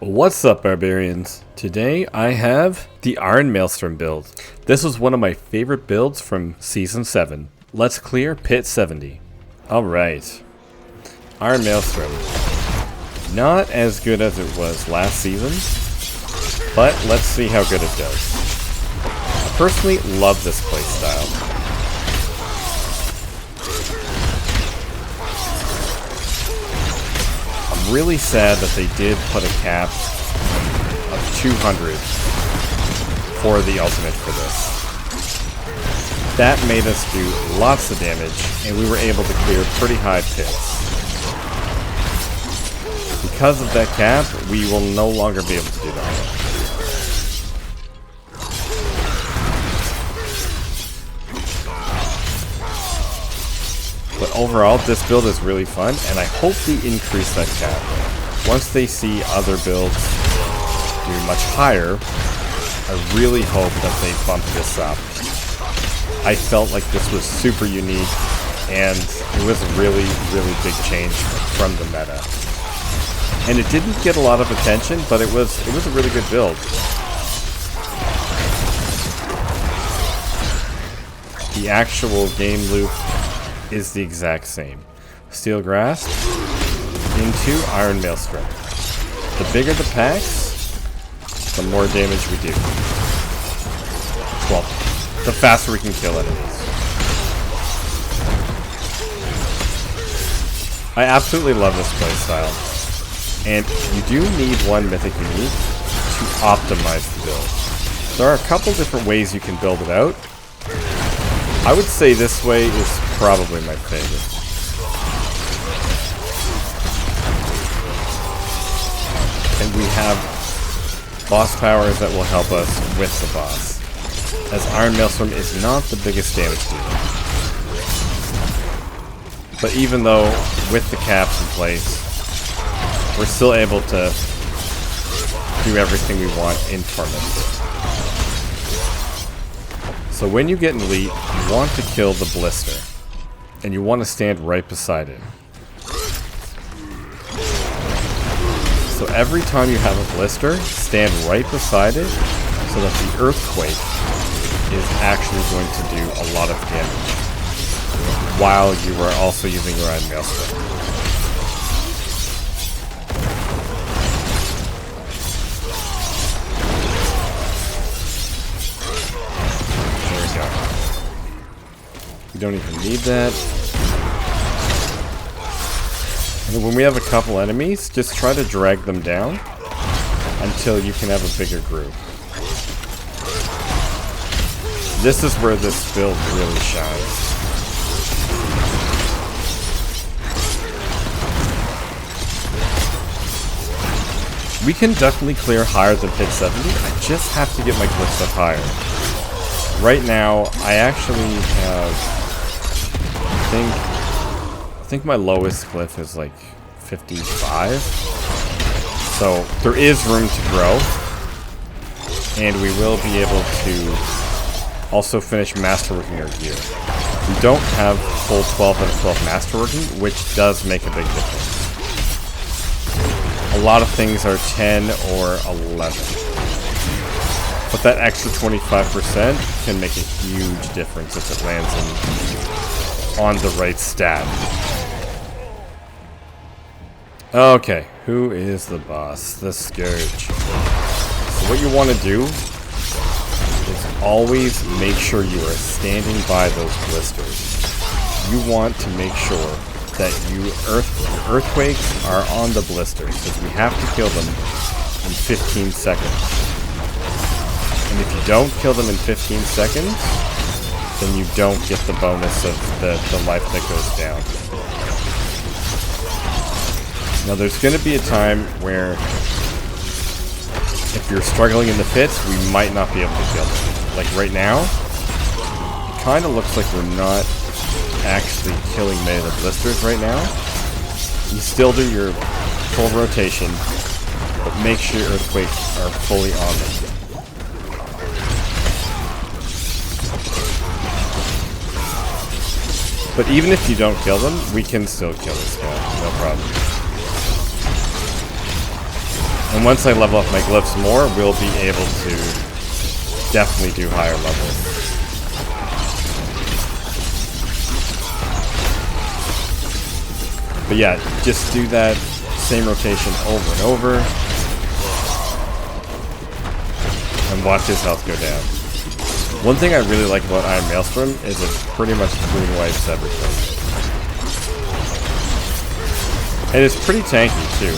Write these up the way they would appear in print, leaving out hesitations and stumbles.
What's up, Barbarians? Today I have the Iron Maelstrom build. This was one of my favorite builds from Season 7. Let's clear Pit 70. Alright. Iron Maelstrom. Not as good as it was last season, but let's see how good it does. I personally love this playstyle. Really sad that they did put a cap of 200 for the ultimate for this. That made us do lots of damage, and we were able to clear pretty high pits. Because of that cap, we will no longer be able to do that. But overall, this build is really fun, and I hope they increase that cap. Once they see other builds do much higher, I really hope that they bump this up. I felt like this was super unique, and it was a really, really big change from the meta. And it didn't get a lot of attention, but it was a really good build. The actual game loop is the exact same. Steel Grasp into Iron Maelstrom. The bigger the packs, the more damage we do. Well, the faster we can kill enemies. I absolutely love this playstyle. And you do need one Mythic Unique to optimize the build. There are a couple different ways you can build it out. I would say this way is probably my favorite. And we have boss powers that will help us with the boss, as Iron Maelstrom is not the biggest damage dealer. But even though with the caps in place, we're still able to do everything we want in tournaments. So when you get in Elite, you want to kill the Blister, and you want to stand right beside it. So every time you have a Blister, stand right beside it so that the Earthquake is actually going to do a lot of damage while you are also using your Iron Maelstrom. Don't even need that. And when we have a couple enemies, just try to drag them down until you can have a bigger group. This is where this build really shines. We can definitely clear higher than Pit 70. I just have to get my glyphs up higher. Right now, I actually have... I think my lowest glyph is like 55. So there is room to grow. And we will be able to also finish masterworking our gear. We don't have full 12 out of 12 masterworking, which does make a big difference. A lot of things are 10 or 11. But that extra 25% can make a huge difference if it lands on the right stat. Okay, who is the boss? The Scourge. So what you want to do is always make sure you are standing by those blisters. You want to make sure that earthquakes are on the blisters, because we have to kill them in 15 seconds. And if you don't kill them in 15 seconds, then you don't get the bonus of the life that goes down. Now there's going to be a time where if you're struggling in the pits, we might not be able to kill them. Like right now, it kind of looks like we're not actually killing many of the blisters right now. You still do your full rotation, but make sure your earthquakes are fully on them. But even if you don't kill them, we can still kill this guy, no problem. And once I level up my glyphs more, we'll be able to definitely do higher levels. But yeah, just do that same rotation over and over. And watch his health go down. One thing I really like about Iron Maelstrom is it pretty much clean wipes everything. And it's pretty tanky too.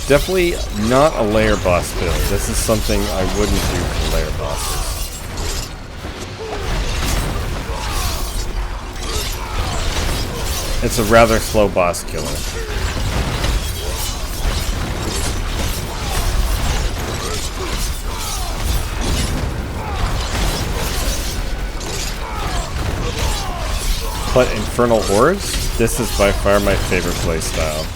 Definitely not a layer boss build. This is something I wouldn't do for layer bosses. It's a rather slow boss killer. But Infernal Hordes, this is by far my favorite playstyle.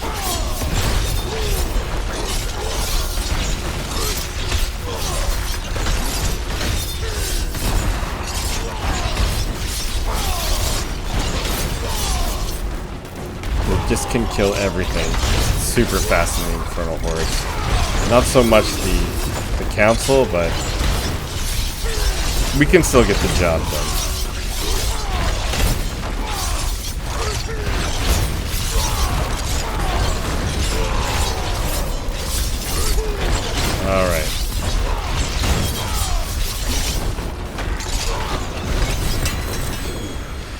Just can kill everything. Super fascinating Infernal Hordes. Not so much the council, but we can still get the job done. Alright.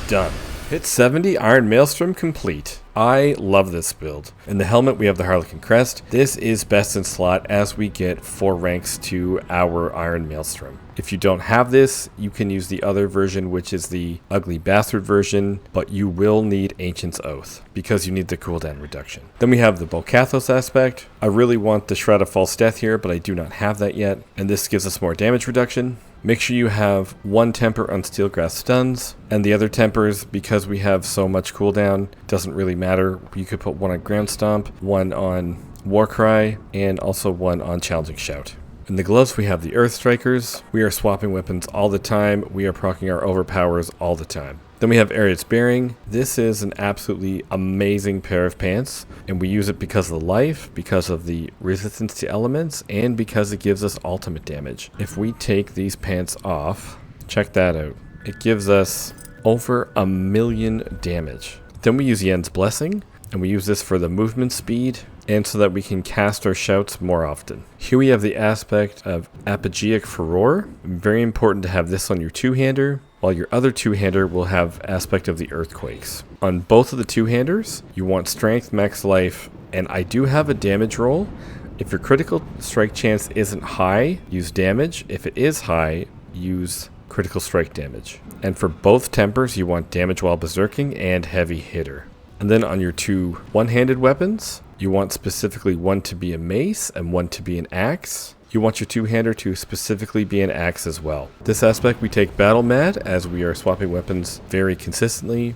Done. Hit 70, Iron Maelstrom complete. I love this build. In the helmet we have the Harlequin Crest. This is best in slot as we get 4 ranks to our Iron Maelstrom. If you don't have this, you can use the other version, which is the Ugly Bastard version, but you will need Ancient's Oath because you need the cooldown reduction. Then we have the Bolcathos aspect. I really want the Shroud of False Death here, but I do not have that yet, and this gives us more damage reduction. Make sure you have 1 temper on Steelgrass stuns, and the other tempers, because we have so much cooldown, doesn't really matter. You could put 1 on Ground Stomp, 1 on Warcry, and also 1 on Challenging Shout. In the gloves we have the Earth Strikers. We are swapping weapons all the time. We are proccing our overpowers all the time. Then we have Ariad's Bearing. This is an absolutely amazing pair of pants, and we use it because of the life, because of the resistance to elements, and because it gives us ultimate damage. If we take these pants off, check that out. It gives us over 1,000,000 damage. Then we use Yen's Blessing, and we use this for the movement speed, and so that we can cast our shouts more often. Here we have the aspect of Apogeic Furor. Very important to have this on your two-hander, while your other two-hander will have aspect of the Earthquakes. On both of the two-handers, you want Strength, Max Life, and I do have a damage roll. If your critical strike chance isn't high, use damage. If it is high, use critical strike damage. And for both tempers, you want damage while berserking and heavy hitter. And then on your 2 one-handed weapons, you want specifically 1 to be a mace and 1 to be an axe. You want your two-hander to specifically be an axe as well. This aspect we take Battle Mad as we are swapping weapons very consistently.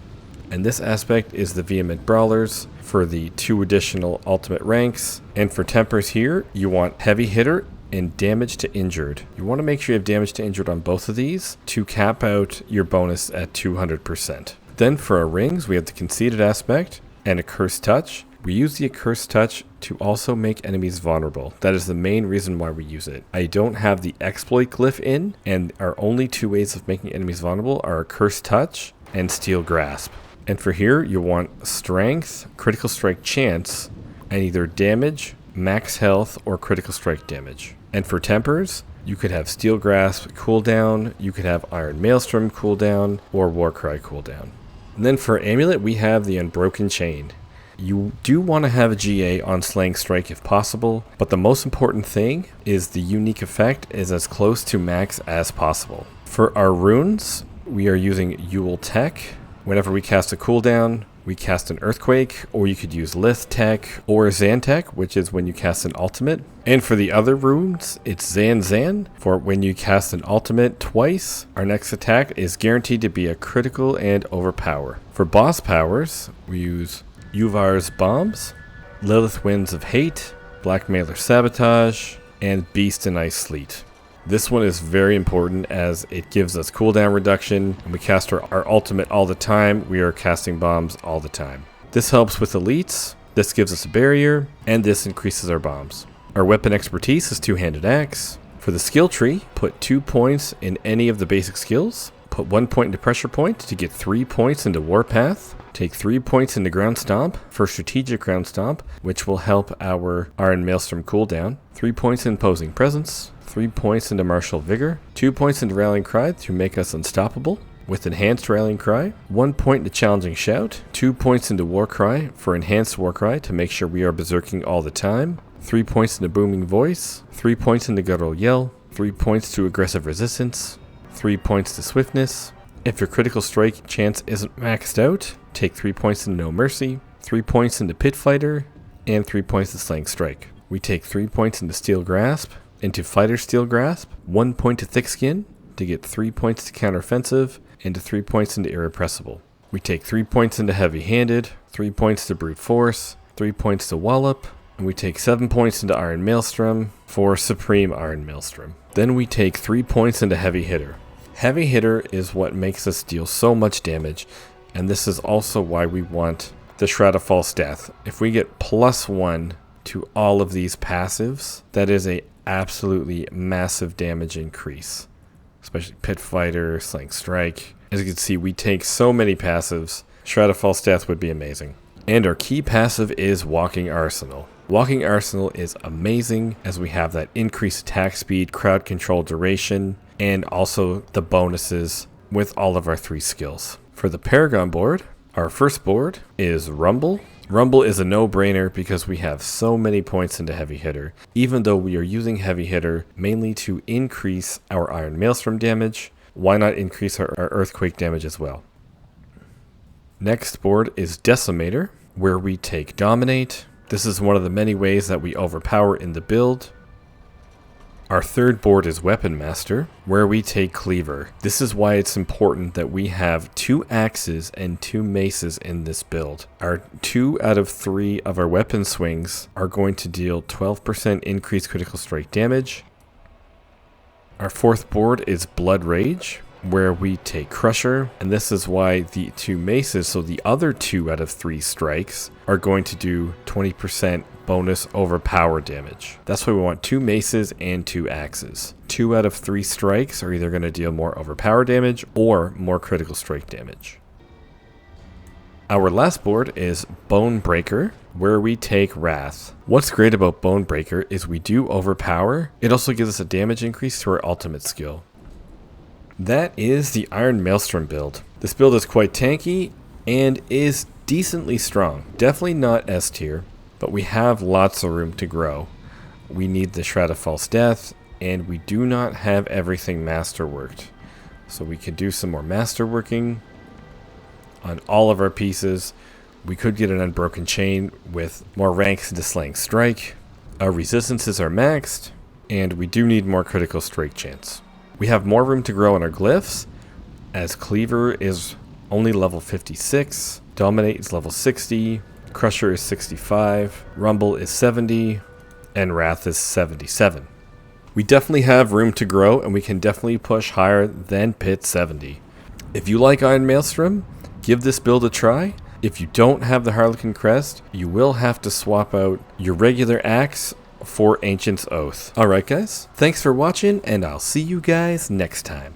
And this aspect is the Vehement Brawlers for the 2 additional ultimate ranks. And for tempers here, you want heavy hitter and damage to injured. You want to make sure you have damage to injured on both of these to cap out your bonus at 200%. Then for our rings, we have the Conceited aspect and Accursed Touch. We use the Accursed Touch to also make enemies vulnerable. That is the main reason why we use it. I don't have the Exploit glyph in, and our only 2 ways of making enemies vulnerable are Accursed Touch and Steel Grasp. And for here, you want Strength, Critical Strike Chance, and either damage, max health, or critical strike damage. And for tempers, you could have Steel Grasp cooldown, you could have Iron Maelstrom cooldown, or Warcry cooldown. And then for Amulet, we have the Unbroken Chain. You do want to have a GA on Slaying Strike if possible, but the most important thing is the unique effect is as close to max as possible. For our runes, we are using Yule Tech. Whenever we cast a cooldown, we cast an Earthquake, or you could use Lith Tech or Xantech, which is when you cast an ultimate. And for the other runes, it's Zan for when you cast an ultimate twice. Our next attack is guaranteed to be a critical and overpower. For boss powers, we use Uvar's Bombs, Lilith Winds of Hate, Blackmailer Sabotage, and Beast and Ice Sleet. This one is very important as it gives us cooldown reduction, and we cast our ultimate all the time. We are casting bombs all the time. This helps with elites, this gives us a barrier, and this increases our bombs. Our weapon expertise is two-handed axe. For the skill tree, put 2 points in any of the basic skills. Put 1 point into pressure point to get 3 points into warpath. Take 3 points into ground stomp for strategic ground stomp, which will help our Iron Maelstrom cooldown. 3 points in imposing presence. 3 points into martial vigor. 2 points into rallying cry to make us unstoppable with enhanced rallying cry. 1 point into challenging shout. 2 points into war cry for enhanced war cry to make sure we are berserking all the time. 3 points into booming voice. 3 points into guttural yell. 3 points to aggressive resistance. 3 points to swiftness. If your critical strike chance isn't maxed out, take 3 points into no mercy. 3 points into pit fighter. And 3 points to slaying strike. We take 3 points into steel grasp. Into fighter steel grasp. 1 point to thick skin to get 3 points to counteroffensive. And 3 points into irrepressible. We take 3 points into heavy handed. 3 points to brute force. 3 points to wallop. And we take 7 points into Iron Maelstrom for Supreme Iron Maelstrom. Then we take 3 points into Heavy Hitter. Heavy Hitter is what makes us deal so much damage, and this is also why we want the Shroud of False Death. If we get +1 to all of these passives, that is a absolutely massive damage increase. Especially Pit Fighter, Slaying Strike. As you can see, we take so many passives. Shroud of False Death would be amazing. And our key passive is Walking Arsenal. Walking Arsenal is amazing as we have that increased attack speed, crowd control duration, and also the bonuses with all of our 3 skills. For the Paragon board, our first board is Rumble. Rumble is a no-brainer because we have so many points into Heavy Hitter, even though we are using Heavy Hitter mainly to increase our Iron Maelstrom damage. Why not increase our Earthquake damage as well? Next board is Decimator, where we take Dominate. This is one of the many ways that we overpower in the build. Our third board is Weapon Master, where we take Cleaver. This is why it's important that we have 2 axes and 2 maces in this build. Our 2 out of 3 of our weapon swings are going to deal 12% increased critical strike damage. Our fourth board is Blood Rage, where we take Crusher, and this is why the 2 maces, so the other 2 out of 3 strikes, are going to do 20% bonus overpower damage. That's why we want 2 maces and 2 axes. 2 out of 3 strikes are either going to deal more overpower damage or more critical strike damage. Our last board is Bone Breaker, where we take Wrath. What's great about Bone Breaker is we do overpower. It also gives us a damage increase to our ultimate skill. That is the Iron Maelstrom build. This build is quite tanky and is decently strong. Definitely not S tier, but we have lots of room to grow. We need the Shroud of False Death, and we do not have everything masterworked. So we could do some more masterworking on all of our pieces. We could get an Unbroken Chain with more ranks into Slaying Strike. Our resistances are maxed, and we do need more critical strike chance. We have more room to grow in our glyphs, as Cleaver is only level 56, Dominate is level 60, Crusher is 65, Rumble is 70, and Wrath is 77. We definitely have room to grow, and we can definitely push higher than Pit 70. If you like Iron Maelstrom, give this build a try. If you don't have the Harlequin Crest, you will have to swap out your regular axe for Ancient's Oath. Alright guys, thanks for watching, and I'll see you guys next time.